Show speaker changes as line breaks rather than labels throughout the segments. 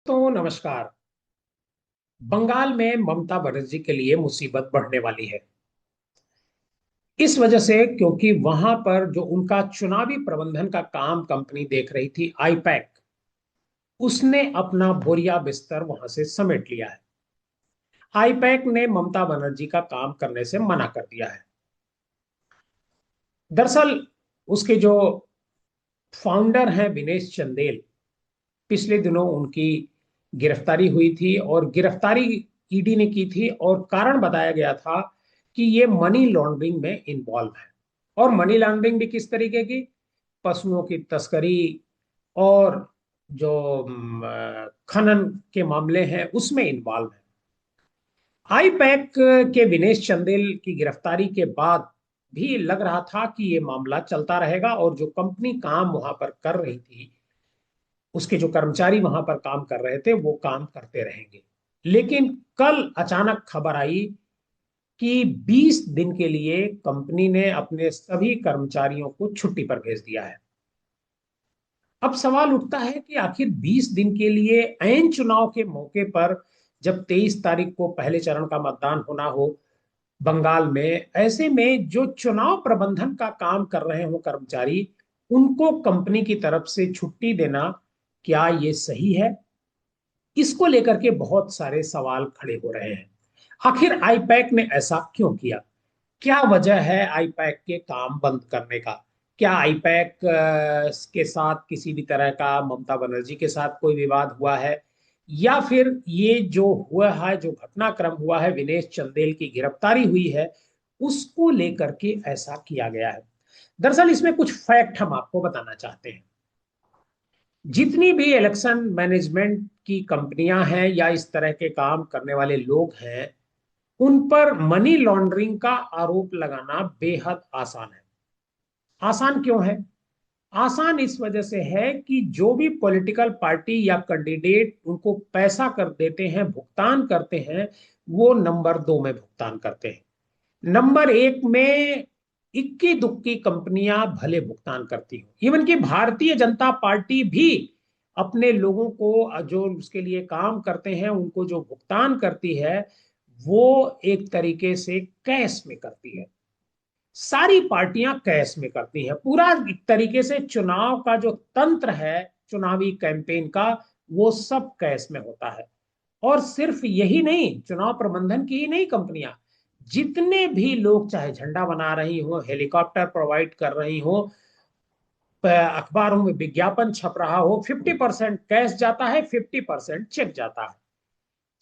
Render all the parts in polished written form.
तो नमस्कार। बंगाल में ममता बनर्जी के लिए मुसीबत बढ़ने वाली है। इस वजह से क्योंकि वहां पर जो उनका चुनावी प्रबंधन का काम कंपनी देख रही थी आईपैक, उसने अपना बोरिया बिस्तर वहां से समेट लिया है। आईपैक ने ममता बनर्जी का काम करने से मना कर दिया है। दरअसल उसके जो फाउंडर हैं विनेश चंदेल, पिछले दिनों उनकी गिरफ्तारी हुई थी और गिरफ्तारी ईडी ने की थी और कारण बताया गया था कि ये मनी लॉन्ड्रिंग में इन्वॉल्व है। और मनी लॉन्ड्रिंग भी किस तरीके की? पशुओं की तस्करी और जो खनन के मामले हैं उसमें इन्वॉल्व है। आईपैक के विनेश चंदेल की गिरफ्तारी के बाद भी लग रहा था कि ये मामला चलता रहेगा और जो कंपनी काम वहां पर कर रही थी, उसके जो कर्मचारी वहां पर काम कर रहे थे वो काम करते रहेंगे। लेकिन कल अचानक खबर आई कि 20 दिन के लिए कंपनी ने अपने सभी कर्मचारियों को छुट्टी पर भेज दिया है। अब सवाल उठता है कि आखिर 20 दिन के लिए ऐन चुनाव के मौके पर, जब 23 तारीख को पहले चरण का मतदान होना हो बंगाल में, ऐसे में जो चुनाव प्रबंधन का काम कर रहे हो कर्मचारी, उनको कंपनी की तरफ से छुट्टी देना, क्या ये सही है? इसको लेकर के बहुत सारे सवाल खड़े हो रहे हैं। आखिर आईपैक ने ऐसा क्यों किया? क्या वजह है आईपैक के काम बंद करने का? क्या आईपैक के साथ किसी भी तरह का ममता बनर्जी के साथ कोई विवाद हुआ है, या फिर ये जो हुआ है, जो घटनाक्रम हुआ है, विनेश चंदेल की गिरफ्तारी हुई है, उसको लेकर के ऐसा किया गया है? दरअसल इसमें कुछ फैक्ट हम आपको बताना चाहते हैं। जितनी भी इलेक्शन मैनेजमेंट की कंपनियां हैं या इस तरह के काम करने वाले लोग हैं, उन पर मनी लॉन्ड्रिंग का आरोप लगाना बेहद आसान है। आसान क्यों है? आसान इस वजह से है कि जो भी पॉलिटिकल पार्टी या कैंडिडेट उनको पैसा कर देते हैं, भुगतान करते हैं, वो नंबर दो में भुगतान करते हैं। नंबर एक में इक्की दुक्की कंपनियां भले भुगतान करती हो। इवन कि भारतीय जनता पार्टी भी अपने लोगों को जो उसके लिए काम करते हैं उनको जो भुगतान करती है, वो एक तरीके से कैश में करती है। सारी पार्टियां कैश में करती हैं। पूरा एक तरीके से चुनाव का जो तंत्र है, चुनावी कैंपेन का, वो सब कैश में होता है। और सिर्फ यही नहीं, चुनाव प्रबंधन की ही नहीं कंपनियां, जितने भी लोग चाहे झंडा बना रही हो, हेलीकॉप्टर प्रोवाइड कर रही हो, अखबारों में विज्ञापन छप रहा हो, 50% कैश जाता है, 50% चेक जाता है।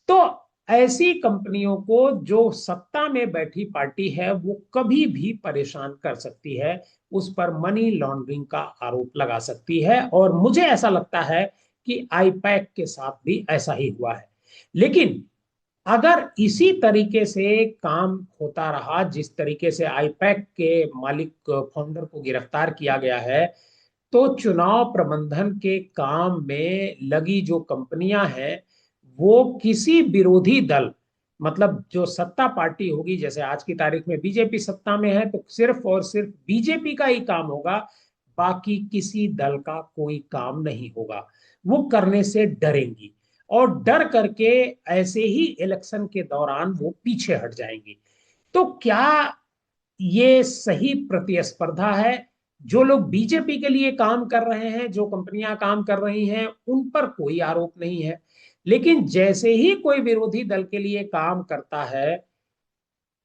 तो ऐसी कंपनियों को जो सत्ता में बैठी पार्टी है वो कभी भी परेशान कर सकती है, उस पर मनी लॉन्ड्रिंग का आरोप लगा सकती है। और मुझे ऐसा लगता है कि आईपैक के साथ भी ऐसा ही हुआ है। लेकिन अगर इसी तरीके से काम होता रहा, जिस तरीके से आईपैक के मालिक फाउंडर को गिरफ्तार किया गया है, तो चुनाव प्रबंधन के काम में लगी जो कंपनियां हैं, वो किसी विरोधी दल, मतलब जो सत्ता पार्टी होगी, जैसे आज की तारीख में बीजेपी सत्ता में है, तो सिर्फ और सिर्फ बीजेपी का ही काम होगा, बाकी किसी दल का कोई काम नहीं होगा। वो करने से डरेंगी और डर करके ऐसे ही इलेक्शन के दौरान वो पीछे हट जाएंगी। तो क्या ये सही प्रतिस्पर्धा है? जो लोग बीजेपी के लिए काम कर रहे हैं, जो कंपनियां काम कर रही हैं, उन पर कोई आरोप नहीं है। लेकिन जैसे ही कोई विरोधी दल के लिए काम करता है,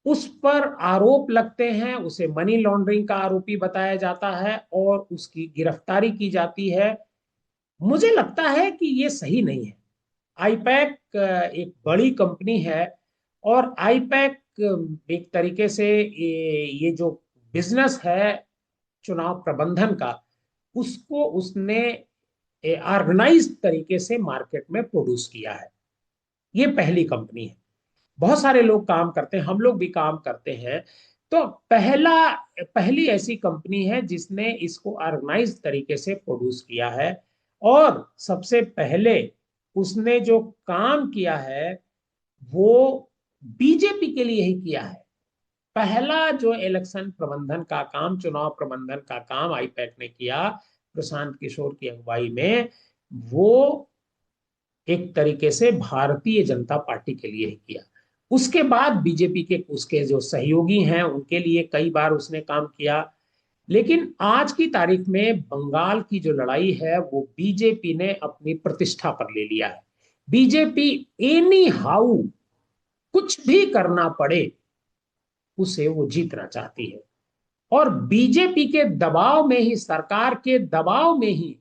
उस पर आरोप लगते हैं, उसे मनी लॉन्ड्रिंग का आरोपी बताया जाता है और उसकी गिरफ्तारी की जाती है। मुझे लगता है कि ये सही नहीं है। आईपैक एक बड़ी कंपनी है और आईपैक एक तरीके से ये जो बिजनेस है चुनाव प्रबंधन का, उसको उसने ऑर्गेनाइज तरीके से मार्केट में प्रोड्यूस किया है। ये पहली कंपनी है। बहुत सारे लोग काम करते हैं, हम लोग भी काम करते हैं। तो पहली ऐसी कंपनी है जिसने इसको ऑर्गेनाइज तरीके से प्रोड्यूस किया है। और सबसे पहले उसने जो काम किया है वो बीजेपी के लिए ही किया है। पहला जो इलेक्शन प्रबंधन का काम, चुनाव प्रबंधन का काम आईपैक ने किया प्रशांत किशोर की अगुवाई में, वो एक तरीके से भारतीय जनता पार्टी के लिए ही किया। उसके बाद बीजेपी के उसके जो सहयोगी हैं उनके लिए कई बार उसने काम किया। लेकिन आज की तारीख में बंगाल की जो लड़ाई है वो बीजेपी ने अपनी प्रतिष्ठा पर ले लिया है। बीजेपी एनी हाउ कुछ भी करना पड़े उसे वो जीतना चाहती है। और बीजेपी के दबाव में ही, सरकार के दबाव में ही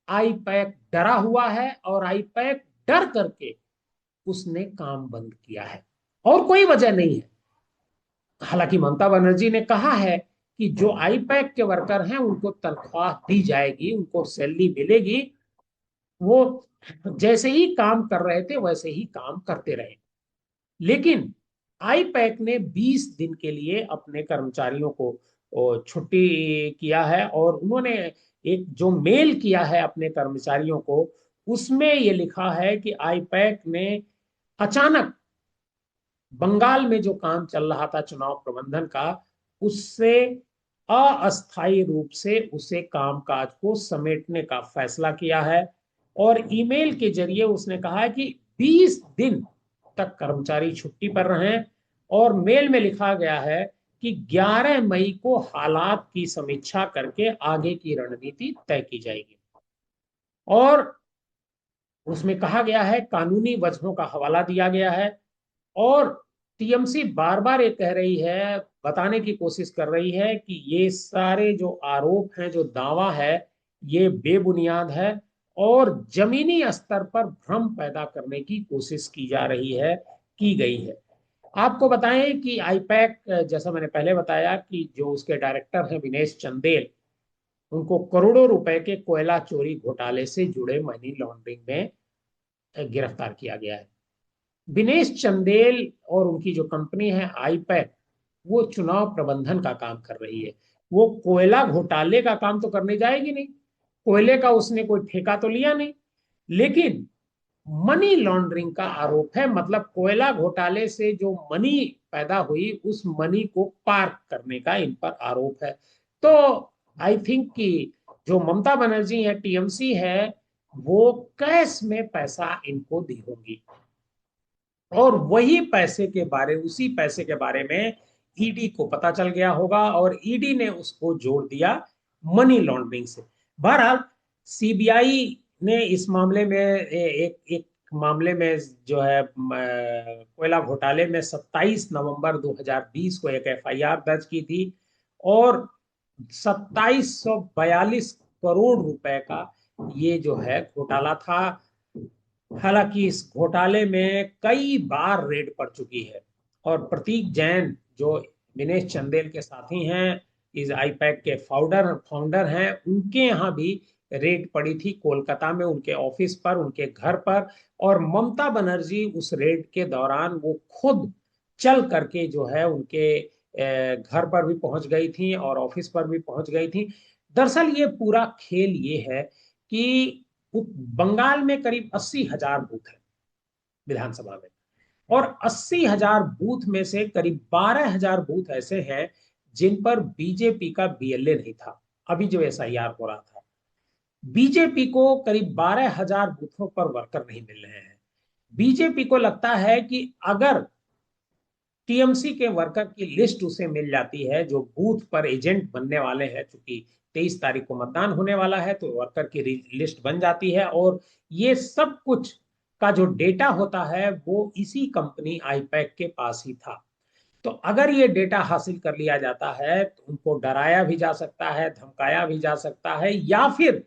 आईपैक डरा हुआ है और आईपैक डर करके उसने काम बंद किया है, और कोई वजह नहीं है। हालांकि ममता बनर्जी ने कहा है कि जो आईपैक के वर्कर हैं उनको तनख्वाह दी जाएगी, उनको सैलरी मिलेगी, वो जैसे ही काम कर रहे थे वैसे ही काम करते रहे। लेकिन आईपैक ने 20 दिन के लिए अपने कर्मचारियों को छुट्टी किया है, और उन्होंने एक जो मेल किया है अपने कर्मचारियों को, उसमें ये लिखा है कि आईपैक ने अचानक बंगाल में जो काम चल रहा था चुनाव प्रबंधन का, उससे अस्थायी रूप से उसे कामकाज को समेटने का फैसला किया है। और ईमेल के जरिए उसने कहा है कि 20 दिन तक कर्मचारी छुट्टी पर रहें, और मेल में लिखा गया है कि 11 मई को हालात की समीक्षा करके आगे की रणनीति तय की जाएगी। और उसमें कहा गया है, कानूनी वजहों का हवाला दिया गया है। और टीएमसी बार बार ये कह रही है, बताने की कोशिश कर रही है कि ये सारे जो आरोप हैं, जो दावा है, ये बेबुनियाद है और जमीनी स्तर पर भ्रम पैदा करने की कोशिश की जा रही है, की गई है। आपको बताएं कि आईपैक, जैसा मैंने पहले बताया, कि जो उसके डायरेक्टर हैं विनेश चंदेल, उनको करोड़ों रुपए के कोयला चोरी घोटाले से जुड़े मनी लॉन्ड्रिंग में गिरफ्तार किया गया है। दिनेश चंदेल और उनकी जो कंपनी है आईपैक, वो चुनाव प्रबंधन का काम कर रही है। वो कोयला घोटाले का काम तो करने जाएगी नहीं, कोयले का उसने कोई ठेका तो लिया नहीं। लेकिन मनी लॉन्ड्रिंग का आरोप है, मतलब कोयला घोटाले से जो मनी पैदा हुई उस मनी को पार्क करने का इन पर आरोप है। तो आई थिंक कि जो ममता बनर्जी है, टीएमसी है, वो कैश में पैसा इनको दी होंगी, और वही पैसे के बारे उसी पैसे के बारे में ईडी को पता चल गया होगा, और ईडी ने उसको जोड़ दिया मनी लॉन्ड्रिंग से। बहरहाल सीबीआई ने इस मामले में एक एक मामले में जो है कोयला घोटाले में 27 नवंबर 2020 को एक एफआईआर दर्ज की थी, और 2742 करोड़ रुपए का ये जो है घोटाला था। हालांकि इस घोटाले में कई बार रेड पड़ चुकी है, और प्रतीक जैन जो दिनेश चंदेल के साथी हैं, इस आईपैक के फाउंडर फाउंडर हैं, उनके यहाँ भी रेड पड़ी थी कोलकाता में, उनके ऑफिस पर, उनके घर पर। और ममता बनर्जी उस रेड के दौरान वो खुद चल करके जो है उनके घर पर भी पहुंच गई थी और ऑफिस पर भी पहुंच गई थी। दरअसल ये पूरा खेल ये है कि बंगाल में करीब 80,000 बूथ है विधानसभा में, और 80,000 बूथ में से करीब 12,000 बूथ ऐसे हैं जिन पर बीजेपी का बीएलए नहीं था। अभी जो एसआईआर हो रहा था, बीजेपी को करीब 12,000 बूथों पर वर्कर नहीं मिल रहे हैं। बीजेपी को लगता है कि अगर टीएमसी के वर्कर की लिस्ट उसे मिल जाती है, जो बूथ पर एजेंट बनने वाले हैं, चूंकि 23 तारीख को मतदान होने वाला है, तो वर्कर की लिस्ट बन जाती है, और ये सब कुछ का जो डेटा होता है वो इसी कंपनी आईपैक के पास ही था। तो अगर ये डेटा हासिल कर लिया जाता है तो उनको डराया भी जा सकता है, धमकाया भी जा सकता है, या फिर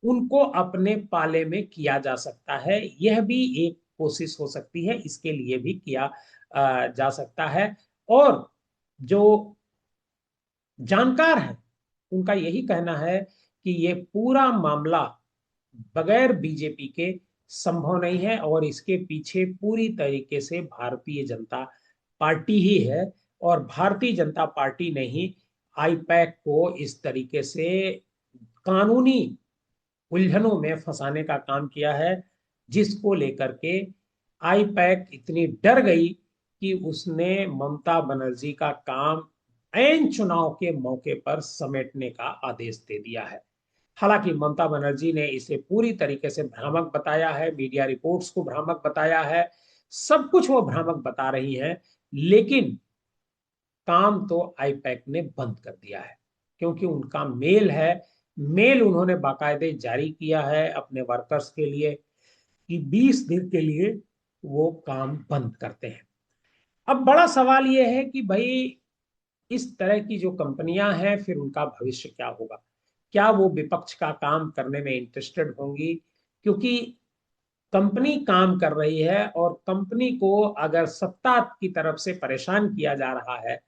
उनको अपने पाले में किया जा सकता है। यह भी एक कोशिश हो सकती है, इसके लिए भी किया जा सकता है। और जो जानकार है उनका यही कहना है कि ये पूरा मामला बगैर बीजेपी के संभव नहीं है, और इसके पीछे पूरी तरीके से भारतीय जनता पार्टी ही है। और भारतीय जनता पार्टी ने ही आईपैक को इस तरीके से कानूनी उलझनों में फंसाने का काम किया है, जिसको लेकर के आईपैक इतनी डर गई कि उसने ममता बनर्जी का काम ऐन चुनाव के मौके पर समेटने का आदेश दे दिया है। हालांकि ममता बनर्जी ने इसे पूरी तरीके से भ्रामक बताया है, मीडिया रिपोर्ट्स को भ्रामक बताया है, सब कुछ वो भ्रामक बता रही हैं, लेकिन काम तो आईपैक ने बंद कर दिया है, क्योंकि उनका मेल है। मेल उन्होंने बाकायदे जारी किया है अपने वर्कर्स के लिए कि 20 दिन के लिए वो काम बंद करते हैं। अब बड़ा सवाल ये है कि भाई इस तरह की जो कंपनियां हैं फिर उनका भविष्य क्या होगा? क्या वो विपक्ष का काम करने में इंटरेस्टेड होंगी? क्योंकि कंपनी काम कर रही है और कंपनी को अगर सत्ता की तरफ से परेशान किया जा रहा है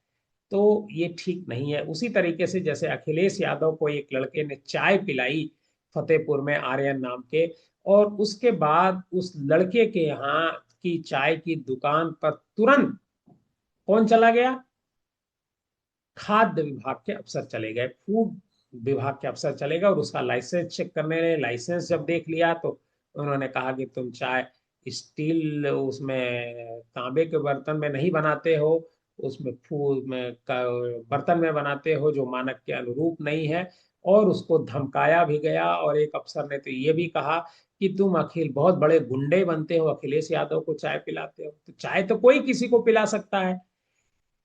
तो ये ठीक नहीं है। उसी तरीके से जैसे अखिलेश यादव को एक लड़के ने चाय पिलाई फतेहपुर में, आर्यन नाम के, और उसके बाद उस लड़के के यहाँ की चाय की दुकान पर तुरंत कौन चला गया? खाद्य विभाग के अफसर चले गए, फूड विभाग के अफसर चले गए और उसका लाइसेंस चेक करने लगे। लाइसेंस जब देख लिया तो उन्होंने कहा कि तुम चाय स्टील उसमें तांबे के बर्तन में नहीं बनाते हो, उसमें फूड में बर्तन में बनाते हो जो मानक के अनुरूप नहीं है। और उसको धमकाया भी गया, और एक अफसर ने तो ये भी कहा कि तुम अखिल बहुत बड़े गुंडे बनते हो, अखिलेश यादव को चाय पिलाते हो। तो चाय तो कोई किसी को पिला सकता है।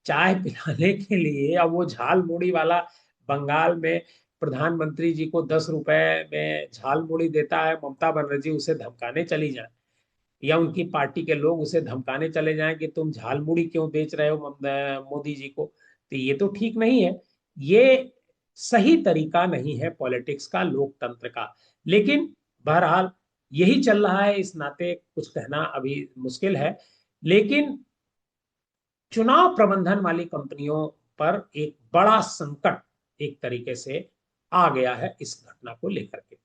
चाय पिलाने के लिए अब वो झाल मुड़ी वाला बंगाल में प्रधानमंत्री जी को 10 रुपए में झाल मुड़ी देता है, ममता बनर्जी उसे धमकाने चली जाए, या उनकी पार्टी के लोग उसे धमकाने चले जाएं कि तुम झाल मुड़ी क्यों बेच रहे हो मोदी जी को, तो ये तो ठीक नहीं है। ये सही तरीका नहीं है पॉलिटिक्स का, लोकतंत्र का। लेकिन बहरहाल यही चल रहा है, इस नाते कुछ कहना अभी मुश्किल है। लेकिन चुनाव प्रबंधन वाली कंपनियों पर एक बड़ा संकट एक तरीके से आ गया है इस घटना को लेकर के।